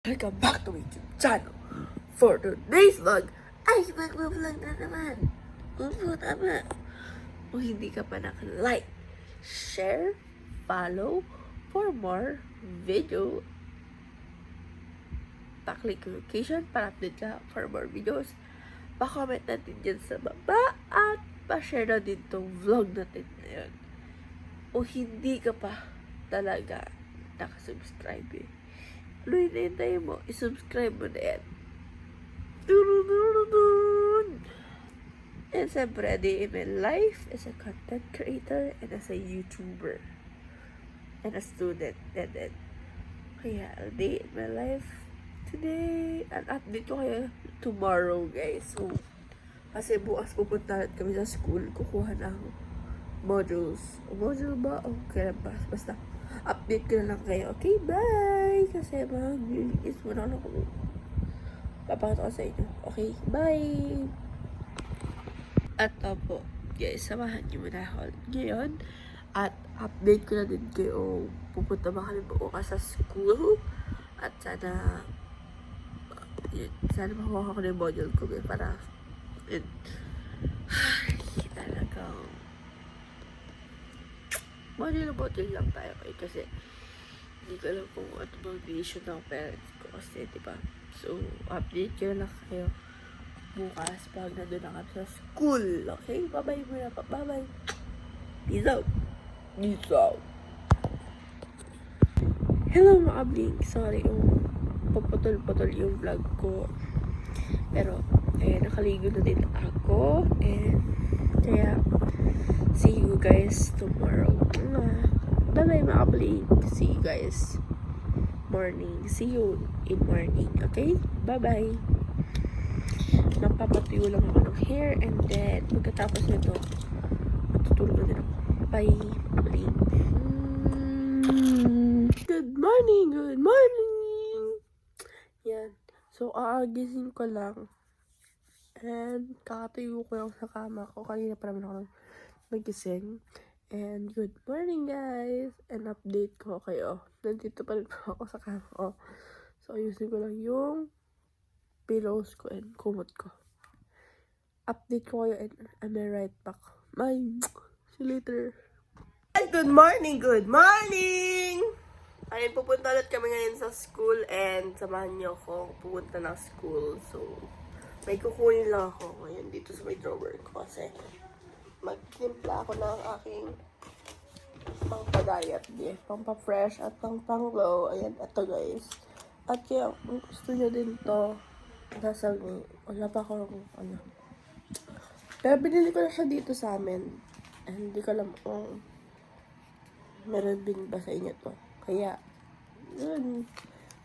Welcome back to my YouTube channel. For today's vlog, ay mag-vlog na naman. Opo, tama. Kung hindi ka pa naka-like, share, follow for more video. Pa-click notification para update ka for more videos. Pa-comment natin dyan sa baba at pa-share na din tong vlog natin ngayon. O hindi ka pa talaga nakasubscribe eh. Ano hinahintay mo? I-subscribe mo na yan. And siyempre, a day in my life as a content creator and as a YouTuber. And a student. And then, kaya, a day in my life today. An update ko kaya tomorrow, guys. So, kasi bukas pupunta kami sa school. Kukuha na ako modules. Module ba? Okay lang ba? Basta, update ko na lang kayo. Okay, bye! Kasi mag-release mo na ako. Papakita ko sa inyo. Okay, bye! At po, guys, samahan niyo muna ako ngayon. At update ko na din kayo. Pupunta ba kami bukas sa school? At sana, sana makuha ko na yung module ko. Para, talagang, module lang tayo kasi hindi ko alam kung ano bang decision ng parents ko kasi diba. So, update ko na lang kayo bukas pag nandun na kami sa school. Okay? Bye-bye muna pa. Bye-bye. Peace out. Peace out. Hello mga bling. Sorry yung paputol-putol yung vlog ko. Pero, nakaligo na din ako. And, kaya, see you guys tomorrow. Bye-bye mga bling. See you guys morning. See you in morning. Okay? Bye-bye. Napapatuyo lang ako ng hair. And then, pagkatapos nito, matutulog na din ako. Bye, bling. Good morning! Good morning! Yan. So, aagising ko lang. And, kakatayo ko lang sa kama ko. Kanina pa naman ako nagising. And, good morning guys! And, update ko kayo. Nandito pa rin ako sa kama ko. So, ayusin ko lang yung pillows ko and kumot ko. Update ko kayo and I'm right back. Bye! See you later! And good morning! Good morning! Ayun, pupunta ulit kami ngayon sa school and samahan niyo ako pupunta ng school. So, may kukunin lang ako ngayon dito sa may drawer ko kasi magtimpla ako ng aking pang-diet, pang-pa-fresh at pang-glow. Ayan, ito guys. At kaya, kung gusto nyo din to, nasa wala pa ako ano. Pero binili ko na siya dito sa amin. And hindi ko alam kung meron din ba sa inyo to. Kaya, yun.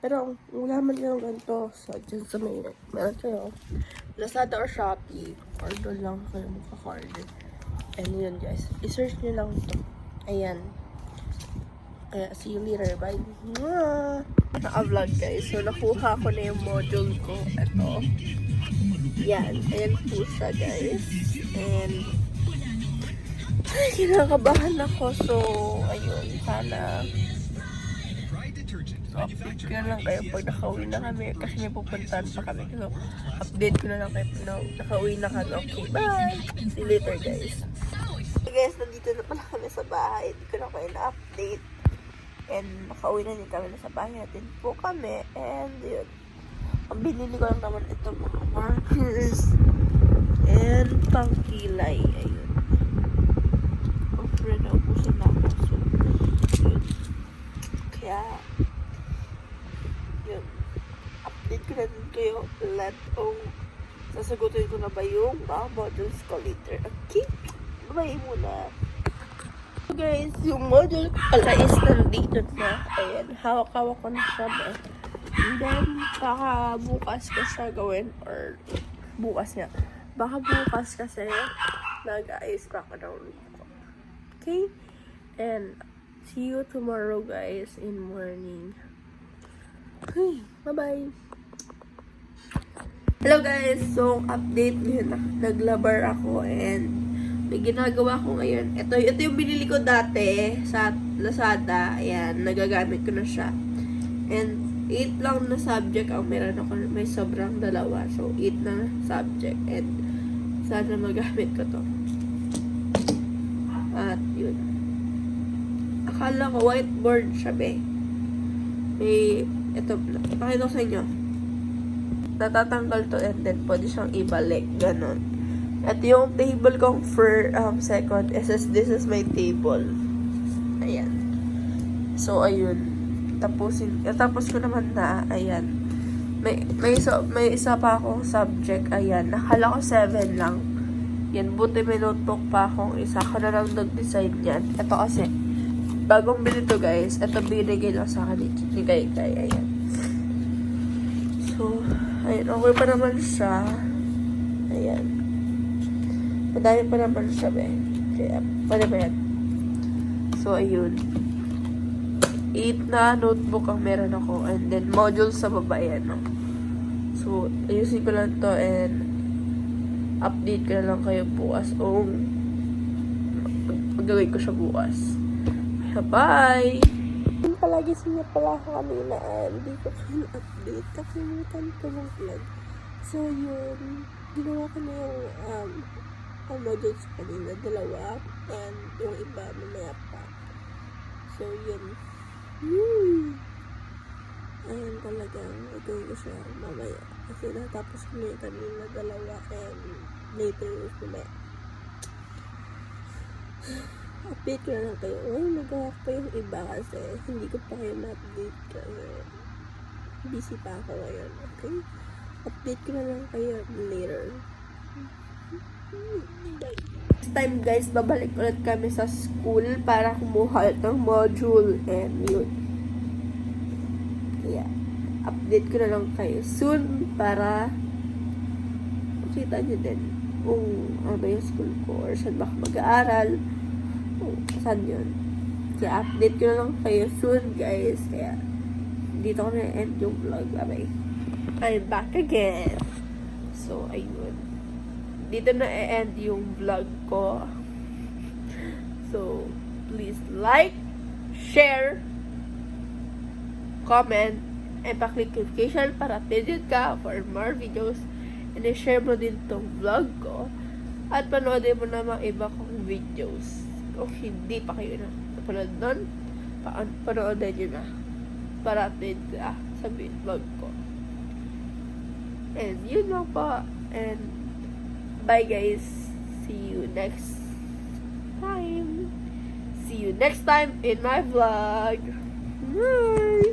Pero, wala man yung ganito. So, dyan sa may, meron kayo. Lazada or Shopee. Or doon lang kayo makaka-order. And yun guys. I-search nyo lang ito. Ayan. Kaya, see you later. Bye. Naka-vlog guys. So, nakuha ko na yung module ko. Ito. Yan. Ayan po siya guys. And, kinakabahan ako. So, ayun. Sana update ko na lang kayo pag nakauwi na kami kasi may pupuntahan pa kami. So, update ko na lang kayo pag nakauwi na kami. Okay, bye! See you later, guys. So, guys, nandito na pala kami sa bahay. Hindi ko na kayo na-update. And, nakauwi na din kami na sa bahay natin po kami. And, yun. Ang binili ko lang naman ito mga markers. And, pangkilay. Ayun. Offer na ubusan na ako. So, yun. Kaya, yun. Update ko na din kayo. Sasagutin ko na ba yung mga modules ko later. Okay? Bye muna. So guys, yung module ko pala is nandito na. Ayan. Hawak-hawak ko na siya. And then, baka bukas ko siya gawin. Or, bukas nga. Baka bukas kasi nag-ice pack na ulit ko. Okay? And, see you tomorrow guys in morning. Okay, bye-bye. Hello guys, so update yun. Naglabar ako and may ginagawa ko ngayon. Ito yung binili ko dati sa Lazada. Ayan, nagagamit ko na siya. And 8 lang na subject ang meron ako. May sobrang dalawa. So, 8 na subject. And, sana magamit ko to. At, yun. Akala ko whiteboard siya, be. May, ito, pakita ko sa inyo. Natatanggal to and then pwede siyang ibalik. Ganon. At yung table kong for second, this is my table. Ayan. So, ayun. Tapos ko naman na, ayan. May isa pa akong subject, ayan. Nakala ko 7 lang. Yan, buti may notebook pa akong isa. Ako na lang nag-design yan. Ito kasi, bagong bili to guys. Ito binigay lang sa akin ni Kay. Ayan. So, ayan. Okay pa naman siya. Ayan. Madami pa naman siya, be. Kaya, pwede ba yan? So, ayun. 8 na notebook ang meron ako. And then, modules sa baba yan, no? So, ayusin ko lang to and update ko na lang kayo bukas. O, magagawin ko siya bukas. Bye! Palagi siya pala ako kanina and hindi ko kayo update. Kakalimutan ko ng vlog. So, yun. Ginawa ko na yung modules kanina. 2. And yung iba, mamaya pa. So, yun. Ayan talagang gagawin ko siya mamaya. Kasi natapos ko na kanina 2 and later is mamaya. Update ko na lang kayo. Nagawa pa yung iba kasi hindi ko pa kayo na-update kasi busy pa ako ngayon. Okay? Update ko na lang kayo later. Next time guys, babalik ulit kami sa school para kumuha ng module and yun. Yeah. Update ko na lang kayo soon para makita nyo din kung ano yung school ko or saan ba ako mag-aaral o saan yun. Kaya update ko na lang kayo soon guys. Kaya dito ko na end yung vlog. Bye-bye. I'm back again. So, ayun. Dito na e-end yung vlog ko. So, please like, share, comment, and pa-click notification para updated ka for more videos. And i-share mo din tong vlog ko. At panoodin mo na mga iba kong videos. Kung hindi pa kayo na napanood nun, panoodin nyo na. Para update ka sa vlog ko. And yun lang po. And bye guys. See you next time. See you next time in my vlog. Bye.